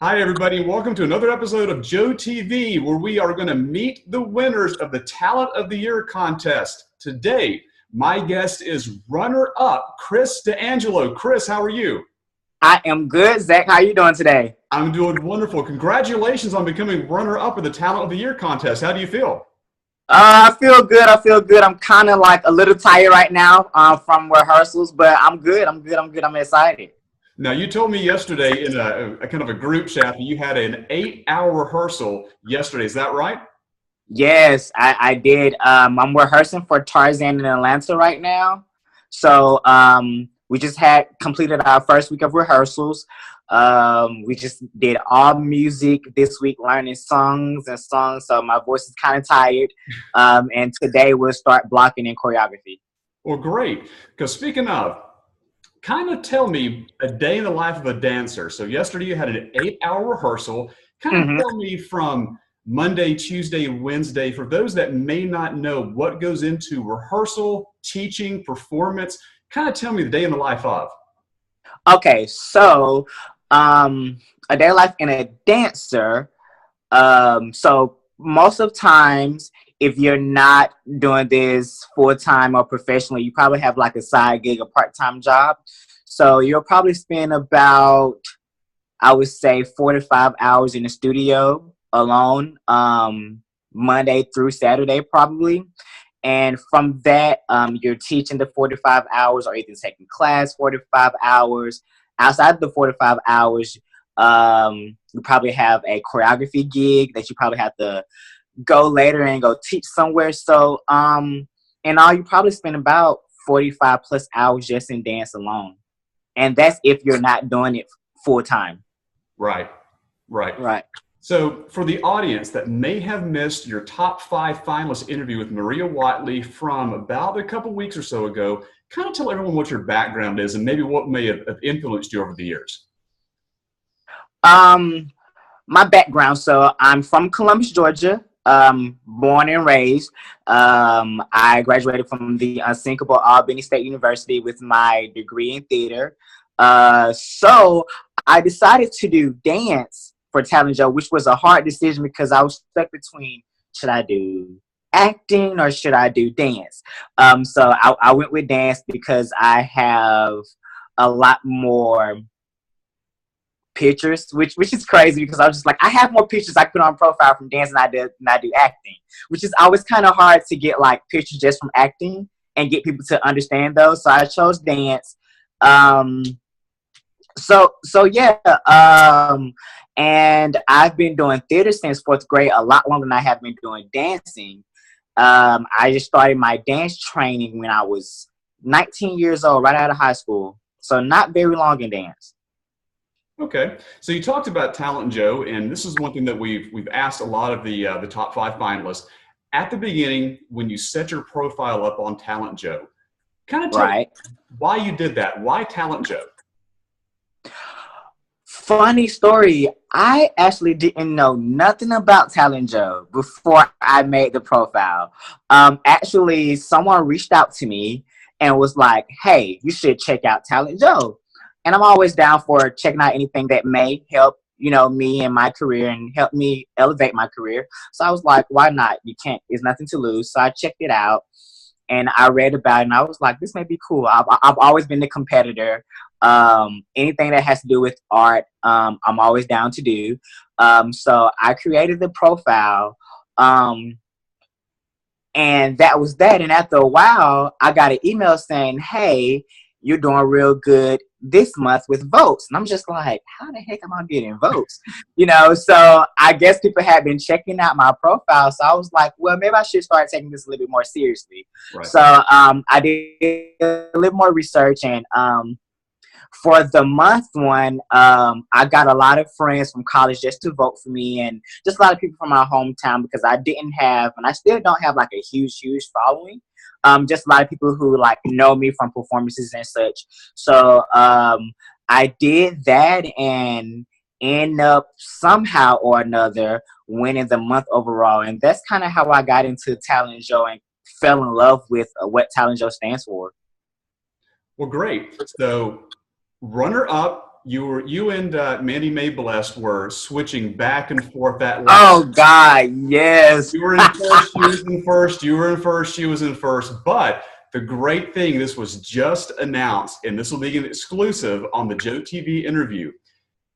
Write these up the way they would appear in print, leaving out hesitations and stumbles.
Hi, everybody. Welcome to another episode of Joe TV, where we are going to meet the winners of the Talent of the Year contest. Today, my guest is runner-up Chris D'Angelo. Chris, how are you? I am good, Zach. How are you doing today? I'm doing wonderful. Congratulations on becoming runner-up of the Talent of the Year contest. How do you feel? I feel good. I'm kind of like a little tired right now from rehearsals, but I'm good. I'm excited. Now, you told me yesterday in a kind of a group chat that you had an 8-hour rehearsal yesterday. Is that right? Yes, I did. I'm rehearsing for Tarzan in Atlanta right now. So we just had completed our first week of rehearsals. We just did all music this week, learning songs and songs. So my voice is kind of tired. And today we'll start blocking in choreography. Well, great. Because speaking of, kind of tell me a day in the life of a dancer. So yesterday you had an 8-hour rehearsal. Kind of tell me from Monday, Tuesday, Wednesday, for those that may not know what goes into rehearsal, teaching, performance, kind of tell me the day in the life of. Okay, so a day life in a dancer. So most of times, if you're not doing this full time or professionally, you probably have like a side gig, a part time job. So you'll probably spend about, I would say, 4 to 5 hours in the studio alone, Monday through Saturday, probably. And from that, you're teaching the 4 to 5 hours, or either taking class 4 to 5 hours. Outside the 4 to 5 hours, you probably have a choreography gig that you probably have to go later and go teach somewhere. So, in all, you probably spend about 45 plus hours just in dance alone. And that's if you're not doing it full time. Right, right. Right. So for the audience that may have missed your top 5 finalist interview with Maria Watley from about a couple weeks or so ago, kind of tell everyone what your background is and maybe what may have influenced you over the years. My background. So I'm from Columbus, Georgia. Born and raised. I graduated from the unsinkable Albany State University with my degree in theater. So I decided to do dance for Talent Joe, which was a hard decision because I was stuck between, should I do acting or should I do dance? So I went with dance because I have a lot more pictures, which is crazy because I was just like, I have more pictures I put on profile from dance than I do acting, which is always kind of hard to get like pictures just from acting and get people to understand those. So I chose dance. So yeah, and I've been doing theater since fourth grade, a lot longer than I have been doing dancing. I just started my dance training when I was 19 years old, right out of high school. So not very long in dance. Okay, so you talked about Talent Joe, and this is one thing that we've asked a lot of the top 5 finalists. At the beginning, when you set your profile up on Talent Joe, kind of tell me why you did that. Why Talent Joe? Funny story. I actually didn't know nothing about Talent Joe before I made the profile. Actually, someone reached out to me and was like, "Hey, you should check out Talent Joe." And I'm always down for checking out anything that may help, me in my career and help me elevate my career. So I was like, why not? You can't. There's nothing to lose. So I checked it out and I read about it and I was like, this may be cool. I've always been a competitor. Anything that has to do with art, I'm always down to do. So I created the profile, and that was that. And after a while, I got an email saying, "Hey, you're doing real good this month with votes." And I'm just like, how the heck am I getting votes? So I guess people had been checking out my profile. So I was like, well, maybe I should start taking this a little bit more seriously. Right. So I did a little more research, and for the month one, I got a lot of friends from college just to vote for me, and just a lot of people from my hometown because I didn't have, and I still don't have like a huge following. Just a lot of people who like know me from performances and such. So I did that and end up somehow or another winning the month overall. And that's kind of how I got into Talent Joe and fell in love with what Talent Joe stands for. Well, great. So runner up you and Mandy Mae Blessed were switching back and forth that lap. Oh God, yes. You were in first, she was in first, you were in first, she was in first. But the great thing, this was just announced, and this will be an exclusive on the Joe TV interview.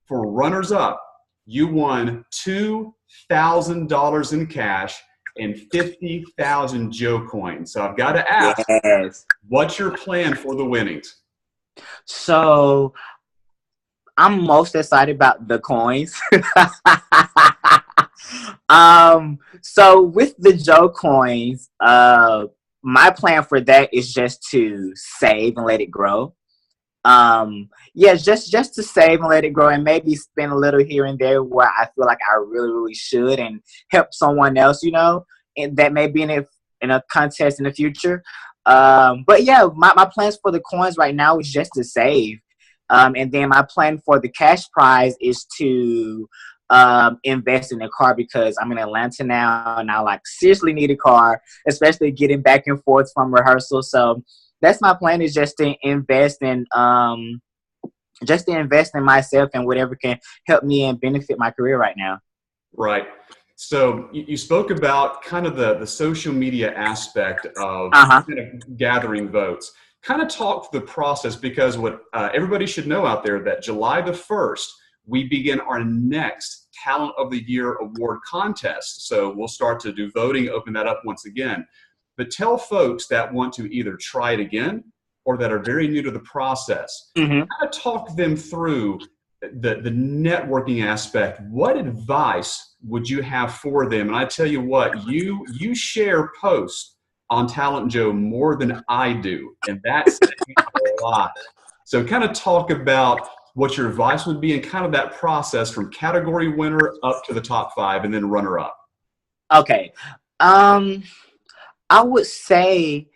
For runners-up, you won $2,000 in cash and 50,000 Joe coins. So I've got to ask, Yes. what's your plan for the winnings? So I'm most excited about the coins. So with the Joe coins, my plan for that is just to save and let it grow. Yeah, just to save and let it grow, and maybe spend a little here and there where I feel like I really should, and help someone else, and that may be in a contest in the future. But yeah, my plans for the coins right now is just to save. And then my plan for the cash prize is to invest in a car, because I'm in Atlanta now and I like seriously need a car, especially getting back and forth from rehearsal. So that's my plan, is just to invest in myself and whatever can help me and benefit my career right now. Right. So you spoke about kind of the social media aspect of kind of gathering votes. Kind of talk the process, because what everybody should know out there, that July the 1st, we begin our next Talent of the Year award contest. So we'll start to do voting, open that up once again. But tell folks that want to either try it again or that are very new to the process, kind of talk them through the networking aspect. What advice would you have for them? And I tell you what, you share posts on Talent Joe more than I do, and that's a lot. So kind of talk about what your advice would be and kind of that process from category winner up to the top 5 and then runner up. Okay. I would say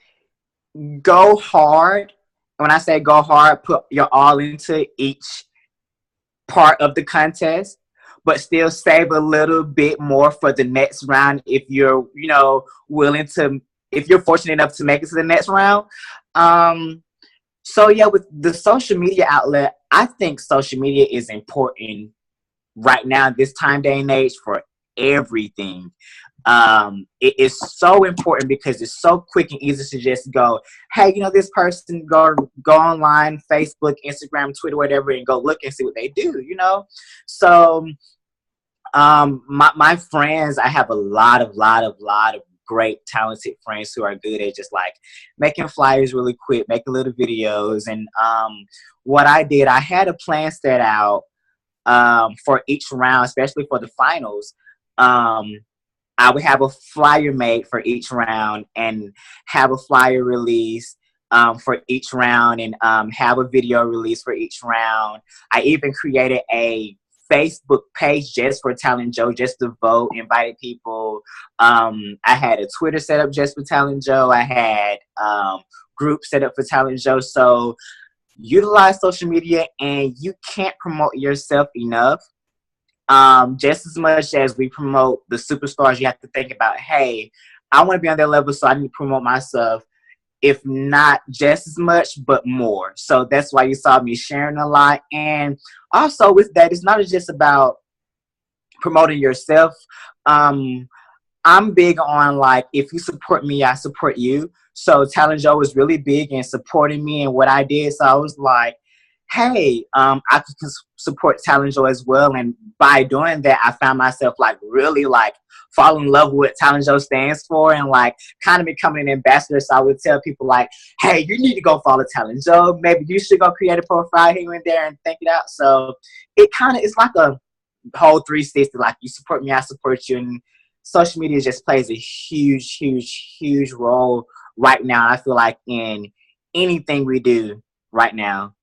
go hard. When I say go hard, put your all into each part of the contest, but still save a little bit more for the next round if you're, willing to, if you're fortunate enough to make it to the next round. So yeah, with the social media outlet, I think social media is important right now, this time, day, and age, for everything. It is so important because it's so quick and easy to just go, hey, this person, go online, Facebook, Instagram, Twitter, whatever, and go look and see what they do, So my friends, I have a lot of great talented friends who are good at just like making flyers really quick, making little videos. And what I did, I had a plan set out for each round, especially for the finals. I would have a flyer made for each round and have a flyer release for each round, and have a video release for each round. I even created a Facebook page just for Talent Joe, just to vote, invited people. I had a Twitter set up just for Talent Joe. I had groups set up for Talent Joe. So utilize social media, and you can't promote yourself enough. Just as much as we promote the superstars, you have to think about, hey, I want to be on their level, so I need to promote myself. If not just as much, but more. So that's why you saw me sharing a lot. And also with that, it's not just about promoting yourself. I'm big on, like, if you support me, I support you. So Talent Joe was really big in supporting me and what I did. So I was like, hey, I could support Talent Joe as well. And by doing that, I found myself like really like fall in love with what Talent Joe stands for, and like kind of becoming an ambassador. So I would tell people like, hey, you need to go follow Talent Joe. Maybe you should go create a profile here and there and think it out. So it kind of, it's like a whole 360, like you support me, I support you. And social media just plays a huge role right now. I feel like in anything we do right now.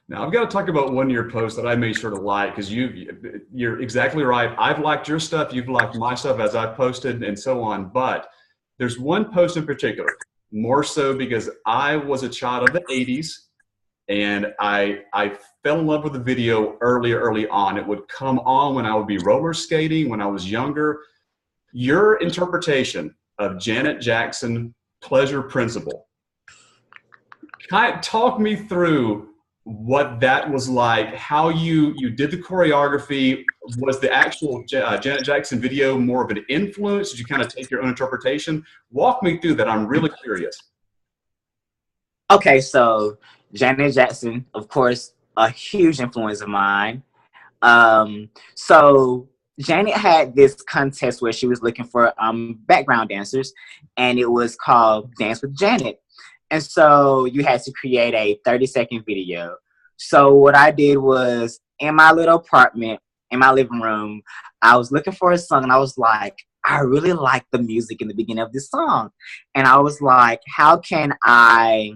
Now, I've got to talk about one of your posts that I made sure to like, because you're exactly right. I've liked your stuff. You've liked my stuff as I've posted and so on. But there's one post in particular, more so because I was a child of the 80s, and I fell in love with the video early on. It would come on when I would be roller skating when I was younger. Your interpretation of Janet Jackson, Pleasure Principle. Talk me through what that was like, how you did the choreography. Was the actual Janet Jackson video more of an influence? Did you kind of take your own interpretation? Walk me through that. I'm really curious. Okay, so Janet Jackson, of course, a huge influence of mine. So Janet had this contest where she was looking for background dancers, and it was called Dance with Janet. And so you had to create a 30-second video. So what I did was, in my little apartment, in my living room, I was looking for a song, and I was like, I really like the music in the beginning of this song. And I was like, how can I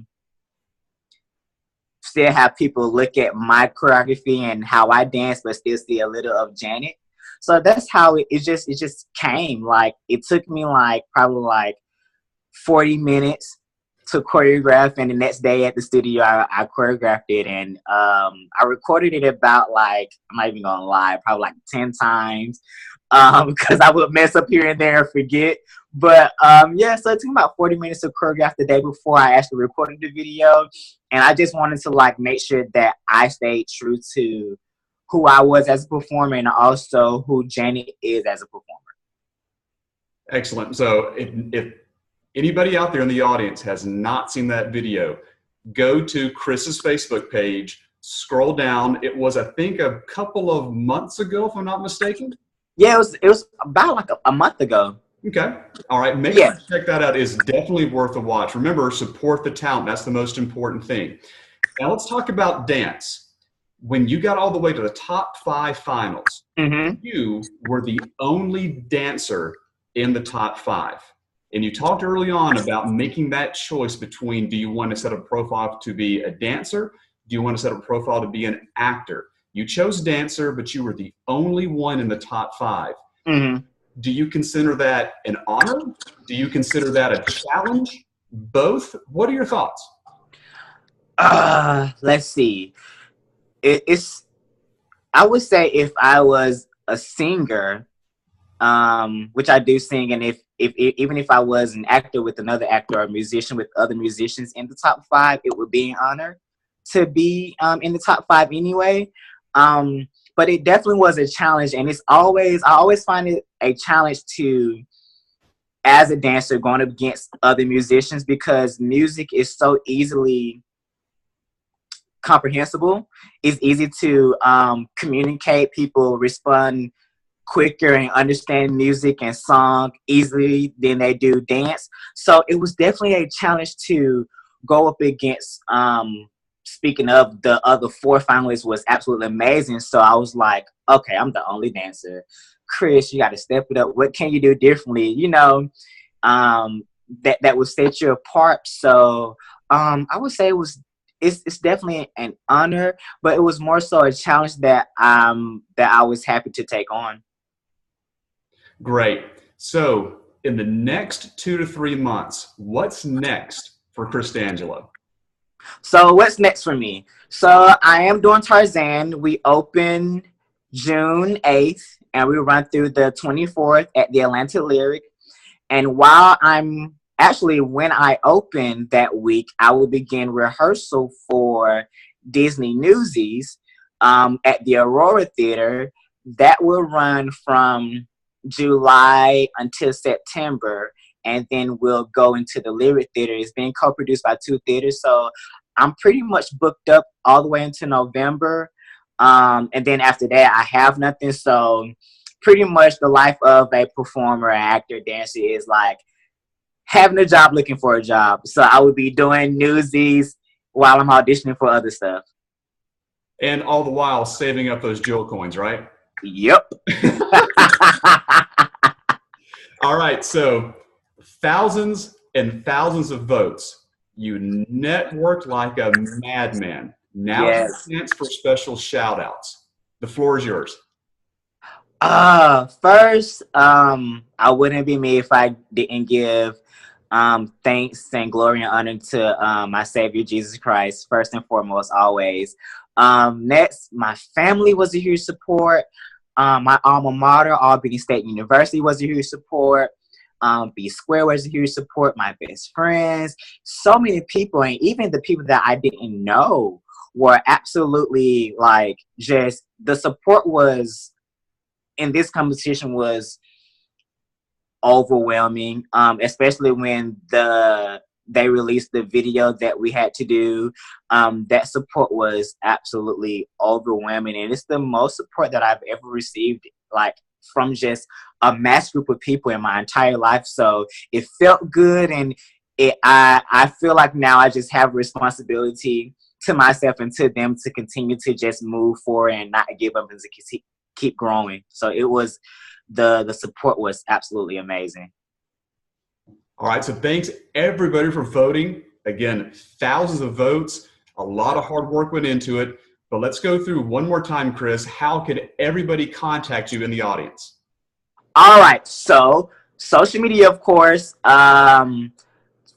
still have people look at my choreography and how I dance, but still see a little of Janet? So that's how it just came. Like, it took me like probably like 40 minutes to choreograph, and the next day at the studio I choreographed it, and I recorded it about, like, I'm not even gonna lie, probably like 10 times, because I would mess up here and there and forget. But yeah, so it took about 40 minutes to choreograph the day before I actually recorded the video, and I just wanted to like make sure that I stayed true to who I was as a performer and also who Janet is as a performer. Excellent. So if anybody out there in the audience has not seen that video, go to Chris's Facebook page, scroll down. It was, I think, a couple of months ago, if I'm not mistaken. Yeah, it was about like a month ago. Okay. All right. Make sure to check that out. It's definitely worth a watch. Remember, support the talent. That's the most important thing. Now let's talk about dance. When you got all the way to the top 5 finals, you were the only dancer in the top 5. And you talked early on about making that choice between, do you want to set a profile to be a dancer? Do you want to set a profile to be an actor? You chose dancer, but you were the only one in the top 5. Do you consider that an honor? Do you consider that a challenge? Both? What are your thoughts? Let's see. I would say if I was a singer, which I do sing, and if even if I was an actor with another actor or a musician with other musicians in the top 5, it would be an honor to be in the top 5 anyway. But it definitely was a challenge, and I always find it a challenge to, as a dancer, going up against other musicians, because music is so easily comprehensible. It's easy to communicate. People respond quicker and understand music and song easily than they do dance. So it was definitely a challenge to go up against. Speaking of, the other 4 finalists was absolutely amazing. So I was like, okay, I'm the only dancer. Chris, you got to step it up. What can you do differently? You know, that would set you apart. So I would say it's definitely an honor, but it was more so a challenge that I was happy to take on. Great. So in the next 2 to 3 months, what's next for Chris D'Angelo? So what's next for me? So I am doing Tarzan. We open June 8th, and we run through the 24th at the Atlanta Lyric. And when I open that week, I will begin rehearsal for Disney Newsies at the Aurora Theater. That will run from July until September, and then we'll go into the Lyric Theater. It's being co-produced by 2 theaters, so I'm pretty much booked up all the way into November. And then after that, I have nothing. So pretty much the life of a performer, actor, dancer is like having a job, looking for a job. So I would be doing Newsies while I'm auditioning for other stuff. And all the while saving up those jewel coins, right? Yep. All right. So thousands and thousands of votes. You networked like a madman. Now it's a chance for special shout outs. The floor is yours. First, I wouldn't be me if I didn't give thanks and glory and honor to my Savior Jesus Christ, first and foremost, always. Next, my family was a huge support. My alma mater, Albany State University, was a huge support. B Square was a huge support. My best friends, so many people, and even the people that I didn't know were absolutely like just the support was in this competition was overwhelming, especially when they released the video that we had to do. That support was absolutely overwhelming, and it's the most support that I've ever received, like from just a mass group of people in my entire life. So it felt good, and I feel like now I just have responsibility to myself and to them to continue to just move forward and not give up and to keep growing. So it was the support was absolutely amazing. All right, so thanks everybody for voting. Again, thousands of votes, a lot of hard work went into it. But let's go through one more time, Chris. How could everybody contact you in the audience? All right, so social media, of course,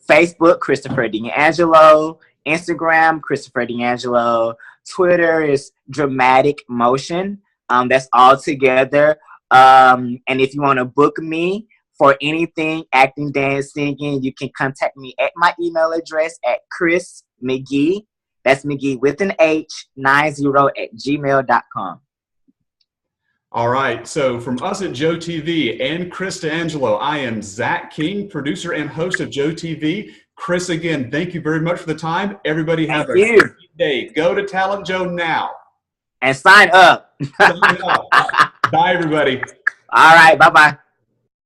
Facebook, Christopher D'Angelo, Instagram, Christopher D'Angelo, Twitter is Dramatic Motion. That's all together. And if you want to book me for anything, acting, dance, singing, you can contact me at my email address at Chris McGee. That's McGee with an H, 90@gmail.com. All right. So from us at Joe TV and Chris D'Angelo, I am Zach King, producer and host of Joe TV. Chris, again, thank you very much for the time. Everybody have a great day. Go to Talent Joe now. And sign up. Sign up. Bye, everybody. All right. Bye-bye.